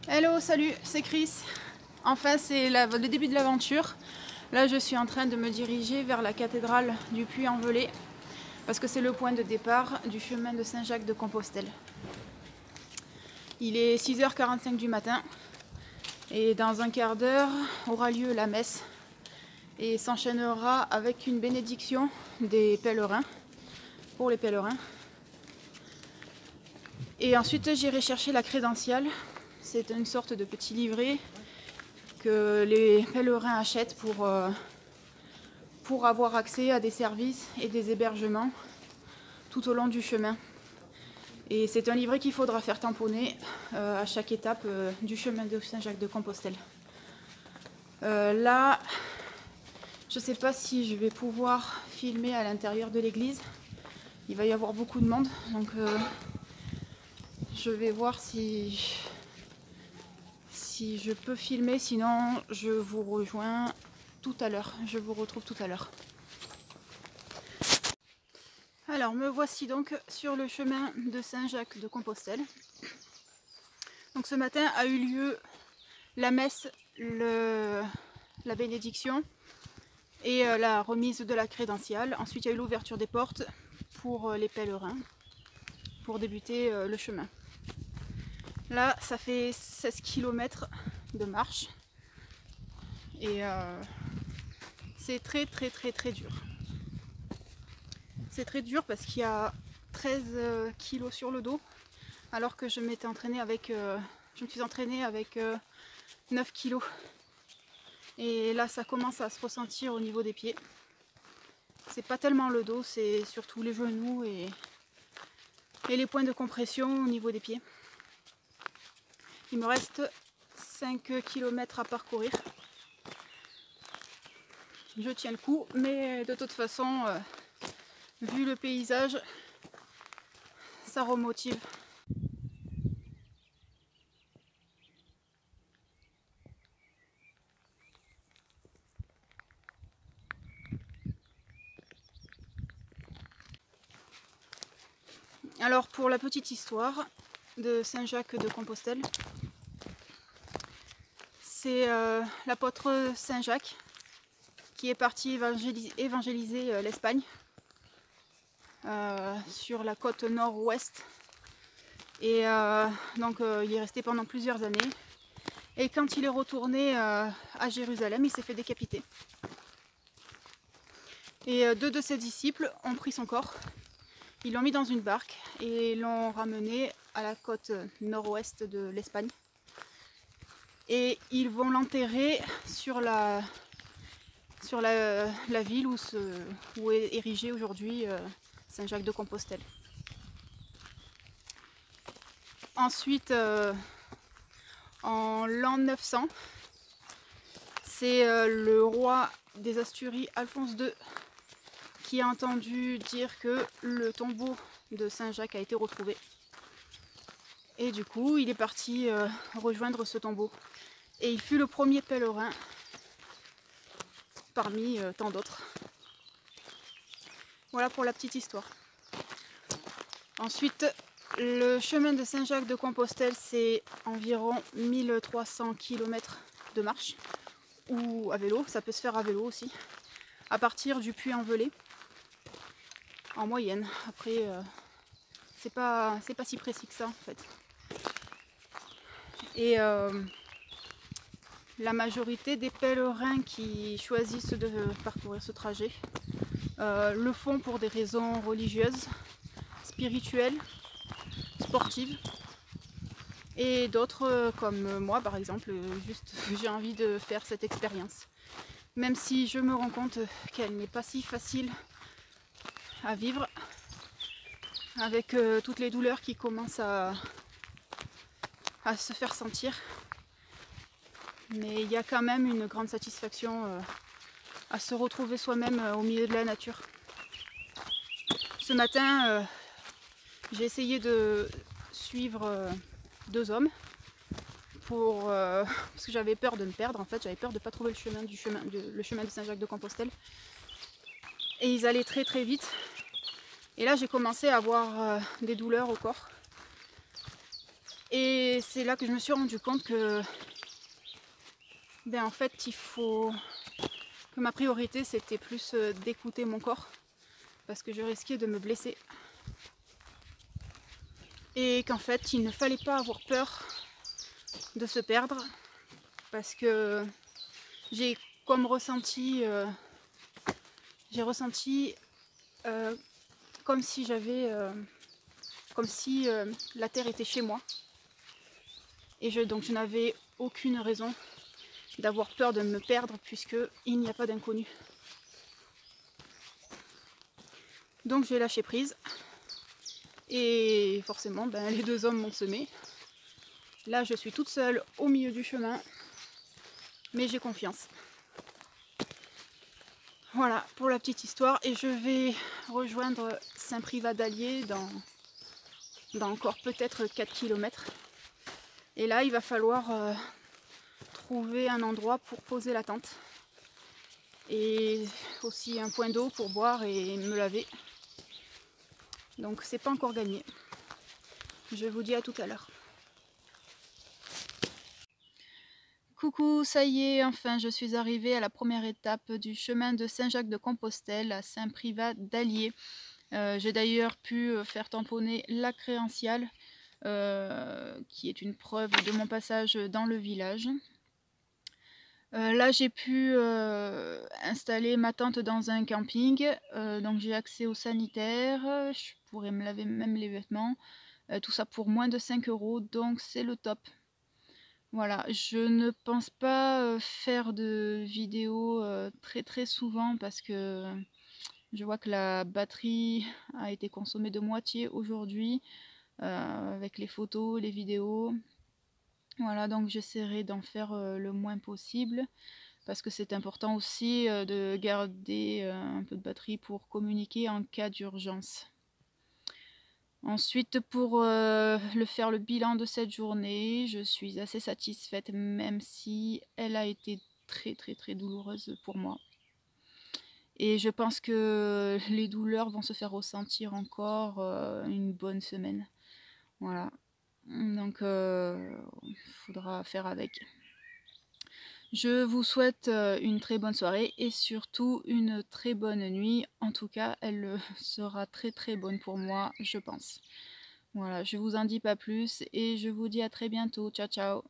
Hello, salut, c'est Chris. Enfin, c'est le début de l'aventure. Là, je suis en train de me diriger vers la cathédrale du Puy-en-Velay parce que c'est le point de départ du chemin de Saint-Jacques-de-Compostelle. Il est 6h45 du matin et dans un quart d'heure aura lieu la messe et s'enchaînera avec une bénédiction des pèlerins, pour les pèlerins. Et ensuite, j'irai chercher la crédentiale. C'est une sorte de petit livret que les pèlerins achètent pour avoir accès à des services et des hébergements tout au long du chemin. Et c'est un livret qu'il faudra faire tamponner à chaque étape du chemin de Saint-Jacques-de-Compostelle. Là, je ne sais pas si je vais pouvoir filmer à l'intérieur de l'église. Il va y avoir beaucoup de monde, donc je vais voir si je peux filmer, sinon je vous rejoins tout à l'heure. Je vous retrouve tout à l'heure. Alors, me voici donc sur le chemin de Saint-Jacques-de-Compostelle. Donc ce matin a eu lieu la messe, la bénédiction et la remise de la crédentiale. Ensuite, il y a eu l'ouverture des portes pour les pèlerins, pour débuter le chemin. Là, ça fait 16 km de marche et c'est très dur. C'est très dur parce qu'il y a 13 kilos sur le dos, alors que je me suis entraînée avec 9 kilos. Et là, ça commence à se ressentir au niveau des pieds. C'est pas tellement le dos, c'est surtout les genoux et les points de compression au niveau des pieds. Il me reste 5 km à parcourir. Je tiens le coup, mais de toute façon, vu le paysage, ça remotive. Alors, pour la petite histoire de Saint-Jacques-de-Compostelle, c'est l'apôtre Saint-Jacques qui est parti évangéliser l'Espagne sur la côte nord-ouest. Et donc il est resté pendant plusieurs années. Et quand il est retourné à Jérusalem, il s'est fait décapiter. Et deux de ses disciples ont pris son corps, ils l'ont mis dans une barque et l'ont ramené à la côte nord-ouest de l'Espagne. Et ils vont l'enterrer sur la ville où est érigé aujourd'hui Saint-Jacques-de-Compostelle. Ensuite, en l'an 900, c'est le roi des Asturies, Alphonse II, qui a entendu dire que le tombeau de Saint-Jacques a été retrouvé. Et du coup, il est parti rejoindre ce tombeau. Et il fut le premier pèlerin parmi tant d'autres. Voilà pour la petite histoire. Ensuite, le chemin de Saint-Jacques-de-Compostelle, c'est environ 1300 km de marche, ou à vélo, ça peut se faire à vélo aussi, à partir du Puy-en-Velay, en moyenne. Après, c'est pas si précis que ça en fait. Et la majorité des pèlerins qui choisissent de parcourir ce trajet le font pour des raisons religieuses, spirituelles, sportives, et d'autres comme moi par exemple, juste j'ai envie de faire cette expérience. Même si je me rends compte qu'elle n'est pas si facile à vivre, avec toutes les douleurs qui commencent à se faire sentir. Mais il y a quand même une grande satisfaction à se retrouver soi-même au milieu de la nature. Ce matin, j'ai essayé de suivre deux hommes parce que j'avais peur de me perdre. En fait, j'avais peur de ne pas trouver le chemin de Saint-Jacques-de-Compostelle. Et ils allaient très vite. Et là, j'ai commencé à avoir des douleurs au corps. Et c'est là que je me suis rendu compte que en fait que ma priorité c'était plus d'écouter mon corps, parce que je risquais de me blesser. Et qu'en fait il ne fallait pas avoir peur de se perdre, parce que j'ai ressenti comme si la terre était chez moi, et donc je n'avais aucune raison d'avoir peur de me perdre, puisque il n'y a pas d'inconnu. Donc j'ai lâché prise, et forcément les deux hommes m'ont semé. Là je suis toute seule au milieu du chemin, mais j'ai confiance. Voilà pour la petite histoire, et je vais rejoindre Saint-Privat d'Allier dans encore peut-être 4 km. Et là il va falloir trouver un endroit pour poser la tente, et aussi un point d'eau pour boire et me laver. Donc c'est pas encore gagné. Je vous dis à tout à l'heure. Coucou, ça y est, enfin je suis arrivée à la première étape du chemin de Saint-Jacques-de-Compostelle à Saint-Privat d'Allier. J'ai d'ailleurs pu faire tamponner la crédentiale, qui est une preuve de mon passage dans le village. Là j'ai pu installer ma tente dans un camping, donc j'ai accès aux sanitaires, je pourrais me laver même les vêtements, tout ça pour moins de 5 €, donc c'est le top. Voilà, je ne pense pas faire de vidéos très souvent, parce que je vois que la batterie a été consommée de moitié aujourd'hui, avec les photos, les vidéos. Voilà, donc j'essaierai d'en faire le moins possible, parce que c'est important aussi de garder un peu de batterie pour communiquer en cas d'urgence. Ensuite, pour faire le bilan de cette journée, je suis assez satisfaite, même si elle a été très douloureuse pour moi. Et je pense que les douleurs vont se faire ressentir encore une bonne semaine. Voilà. Donc, il faudra faire avec. Je vous souhaite une très bonne soirée, et surtout une très bonne nuit. En tout cas, elle sera très bonne pour moi, je pense. Voilà, je vous en dis pas plus, et je vous dis à très bientôt. Ciao ciao.